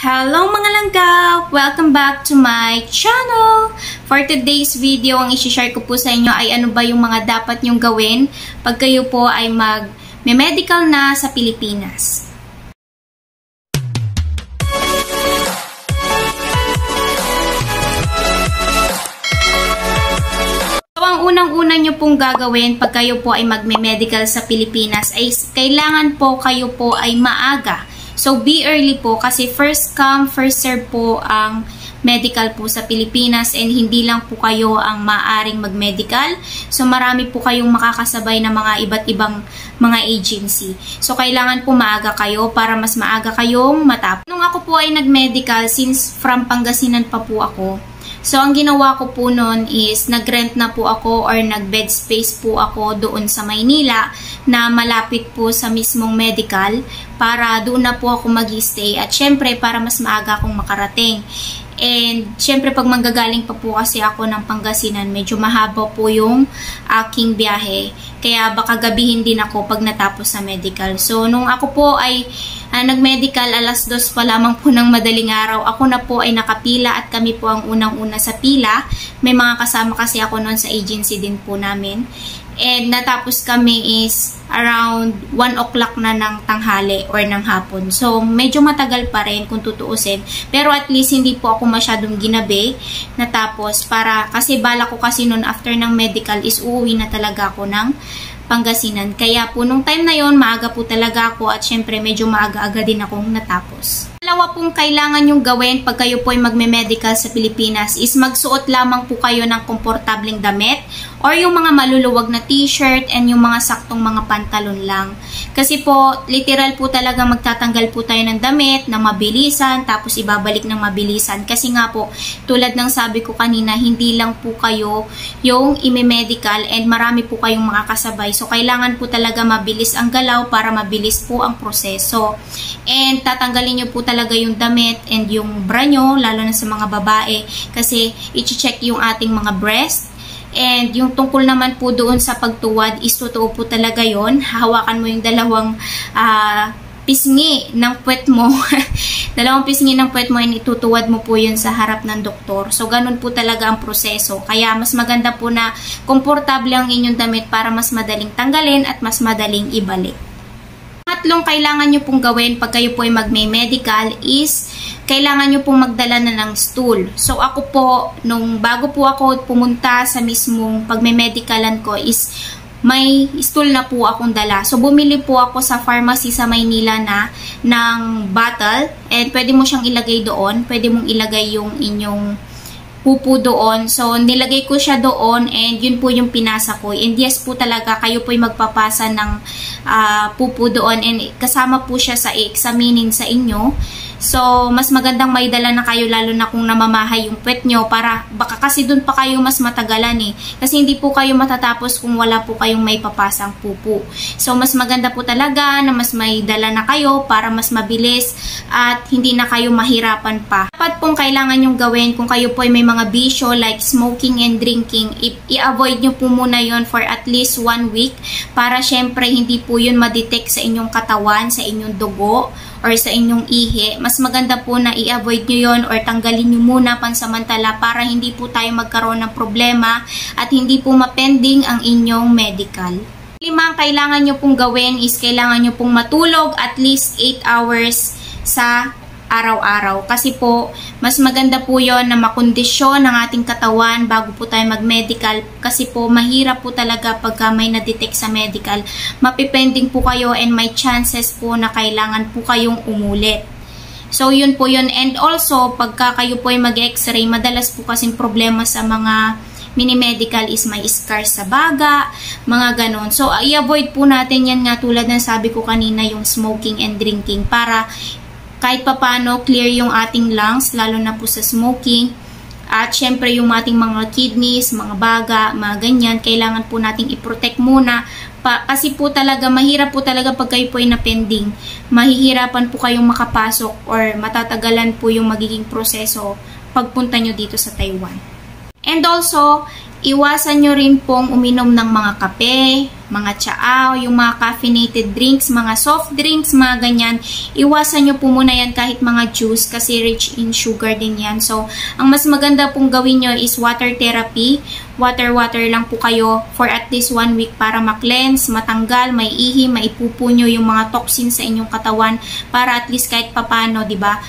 Hello mga langga! Welcome back to my channel! For today's video, ang isi-share ko po sa inyo ay ano ba yung mga dapat nyong gawin pag kayo po ay mag-medical na sa Pilipinas. So, ang unang-una nyo pong gagawin pag kayo po ay magme-medical sa Pilipinas ay kailangan po kayo po ay maaga. So, be early po kasi first come, first serve po ang medical po sa Pilipinas and hindi lang po kayo ang maaring mag-medical. So, marami po kayong makakasabay na mga iba't ibang mga agency. So, kailangan po maaga kayo para mas maaga kayong matapos. Nung ako po ay nag-medical, since from Pangasinan pa po ako, so, ang ginawa ko po noon is nag-rent na po ako or nag-bed space po ako doon sa Maynila na malapit po sa mismong medical para doon na po ako mag-stay at syempre para mas maaga akong makarating. And syempre pag manggagaling pa po kasi ako ng Pangasinan, medyo mahaba po yung aking biyahe. Kaya baka gabihin din ako pag natapos sa medical. So, nung ako po ay nag-medical, alas 2 pa lamang po ng madaling araw, ako na po ay nakapila at kami po ang unang-una sa pila. May mga kasama kasi ako noon sa agency din po namin. And natapos kami is around 1 o'clock na ng tanghali or ng hapon. So, medyo matagal pa rin kung tutuusin. Pero at least hindi po ako masyadong ginabi natapos para, kasi bala ko kasi noon after ng medical is uuwi na talaga ako ng Pangasinan. Kaya po nung time na yon maaga po talaga ako at syempre medyo maaga-aga din akong natapos. Dalawa pong kailangan yung gawin pag kayo po ay magme-medical sa Pilipinas is magsuot lamang po kayo ng komportableng damit or yung mga maluluwag na t-shirt and yung mga saktong mga pantalon lang. Kasi po, literal po talaga magtatanggal po tayo ng damit na mabilisan tapos ibabalik ng mabilisan. Kasi nga po, tulad ng sabi ko kanina, hindi lang po kayo yung ime-medical and marami po kayong makakasabay. So, kailangan po talaga mabilis ang galaw para mabilis po ang proseso. And tatanggalin nyo po talaga yung damit and yung bra nyo, lalo na sa mga babae, kasi i-check yung ating mga breast. And yung tungkol naman po doon sa pagtuwad is totoo po talaga yon. Hawakan mo yung dalawang pisngi ng puwet mo. Dalawang pisngi ng puwet mo and itutuwad mo po yun sa harap ng doktor. So, ganun po talaga ang proseso. Kaya mas maganda po na komportable ang inyong damit para mas madaling tanggalin at mas madaling ibalik. Tatlong kailangan nyo pong gawin pag kayo po ay magme-medical is kailangan nyo pong magdala na ng stool. So, ako po, nung bago po ako pumunta sa mismong pagme-medicalan ko is may stool na po akong dala. So, bumili po ako sa pharmacy sa Maynila na ng bottle and pwede mo siyang ilagay doon. Pwede mong ilagay yung inyong pupo doon. So, nilagay ko siya doon and yun po yung pinasa ko. And yes po talaga, kayo po yung magpapasa ng pupo doon and kasama po siya sa i-examinin sa inyo. So, mas magandang may dala na kayo lalo na kung namamahay yung puwet nyo para baka kasi dun pa kayo mas matagalan eh. Kasi hindi po kayo matatapos kung wala po kayong may papasang pupo. So, mas maganda po talaga na mas may dala na kayo para mas mabilis at hindi na kayo mahirapan pa. Dapat pong kailangan yung gawin kung kayo po ay may mga bisyo like smoking and drinking, i-avoid nyo po muna yon for at least 1 week para syempre hindi po yun ma-detect sa inyong katawan, sa inyong dugo, or sa inyong ihi. Mas maganda po na i-avoid nyo yon or tanggalin nyo muna pansamantala para hindi po tayo magkaroon ng problema at hindi po mapending ang inyong medical. Limang kailangan nyo pong gawin is kailangan nyo pong matulog at least 8 hours sa araw-araw. Kasi po, mas maganda po yon na makondisyon ng ating katawan bago po tayo mag-medical. Kasi po, mahirap po talaga pagka may na-detect sa medical. Mapipending po kayo and may chances po na kailangan po kayong umulit. So, yun po yun. And also, pagka kayo po ay mag-x-ray, madalas po kasing problema sa mga mini-medical is may scars sa baga, mga ganon. So, i-avoid po natin yan nga tulad ng sabi ko kanina, yung smoking and drinking para kahit papano clear yung ating lungs, lalo na po sa smoking. At syempre yung ating mga kidneys, mga baga, mga ganyan, kailangan po nating i-protect muna. Kasi po talaga, mahirap po talaga pag kayo po ay napending. Mahihirapan po kayong makapasok or matatagalan po yung magiging proseso pagpunta nyo dito sa Taiwan. And also, iwasan nyo rin pong uminom ng mga kape, mga tsaa, yung mga caffeinated drinks, mga soft drinks, mga ganyan. Iwasan nyo po muna yan kahit mga juice kasi rich in sugar din yan. So, ang mas maganda pong gawin nyo is water therapy. Water lang po kayo for at least 1 week para ma-cleanse, matanggal, may ihi, maipupo nyo yung mga toxins sa inyong katawan para at least kahit papano, diba,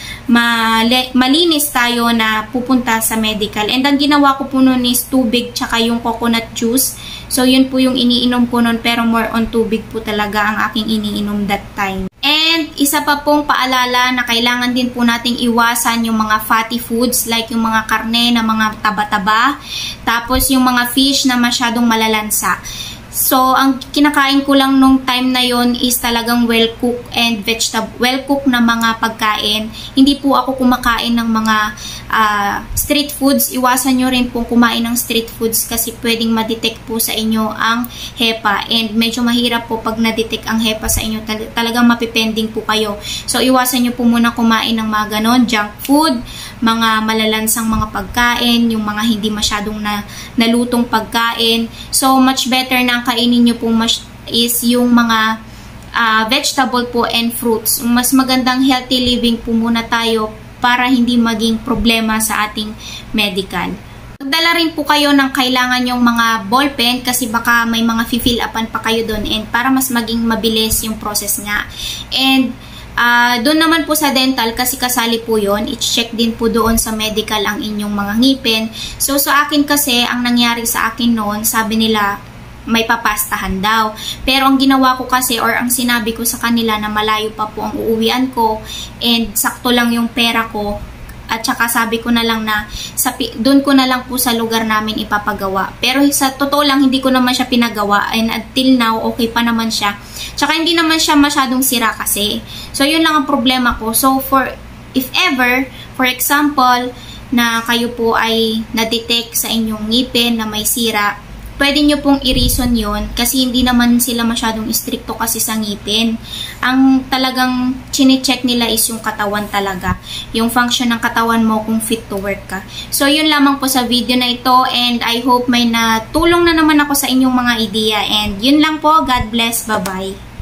malinis tayo na pupunta sa medical. And ang ginawa ko po nun is tubig tsaka yung coconut juice. So, yun po yung iniinom ko nun, pero more on tubig po talaga ang aking iniinom that time. And, isa pa pong paalala na kailangan din po nating iwasan yung mga fatty foods, like yung mga karne na mga taba-taba, tapos yung mga fish na masyadong malalansa. So, ang kinakain ko lang nung time na yon is talagang well-cooked and well-cooked na mga pagkain. Hindi po ako kumakain ng mga street foods. Iwasan nyo rin pong kumain ng street foods kasi pwedeng ma-detect po sa inyo ang HEPA. And medyo mahirap po pag na-detect ang HEPA sa inyo. Talagang mapipending po kayo. So, iwasan nyo po muna kumain ng mga ganon, junk food, mga malalansang mga pagkain, yung mga hindi masyadong nalutong pagkain. So, much better na kainin nyo po is yung mga vegetable po and fruits. Mas magandang healthy living po muna tayo para hindi maging problema sa ating medical. Magdala rin po kayo ng kailangan yung mga ballpen kasi baka may mga fill upan pa kayo doon and para mas maging mabilis yung process nga. And doon naman po sa dental kasi kasali po yon, i-check din po doon sa medical ang inyong mga ngipin. So sa akin kasi, ang nangyari sa akin noon, sabi nila may papastahan daw. Pero ang ginawa ko kasi or ang sinabi ko sa kanila na malayo pa po ang uuwian ko and sakto lang yung pera ko at saka sabi ko na lang na doon ko na lang po sa lugar namin ipapagawa. Pero sa totoo lang hindi ko naman siya pinagawa and until now okay pa naman siya. Tsaka hindi naman siya masyadong sira kasi. So yun lang ang problema ko. So if ever, for example, na kayo po ay na-detect sa inyong ngipin na may sira, pwede nyo pong i-reason yun kasi hindi naman sila masyadong stricto kasi sa ngipin. Ang talagang chine-check nila is yung katawan talaga. Yung function ng katawan mo kung fit to work ka. So, yun lamang po sa video na ito and I hope may natulong na naman ako sa inyong mga idea. And yun lang po. God bless. Bye-bye.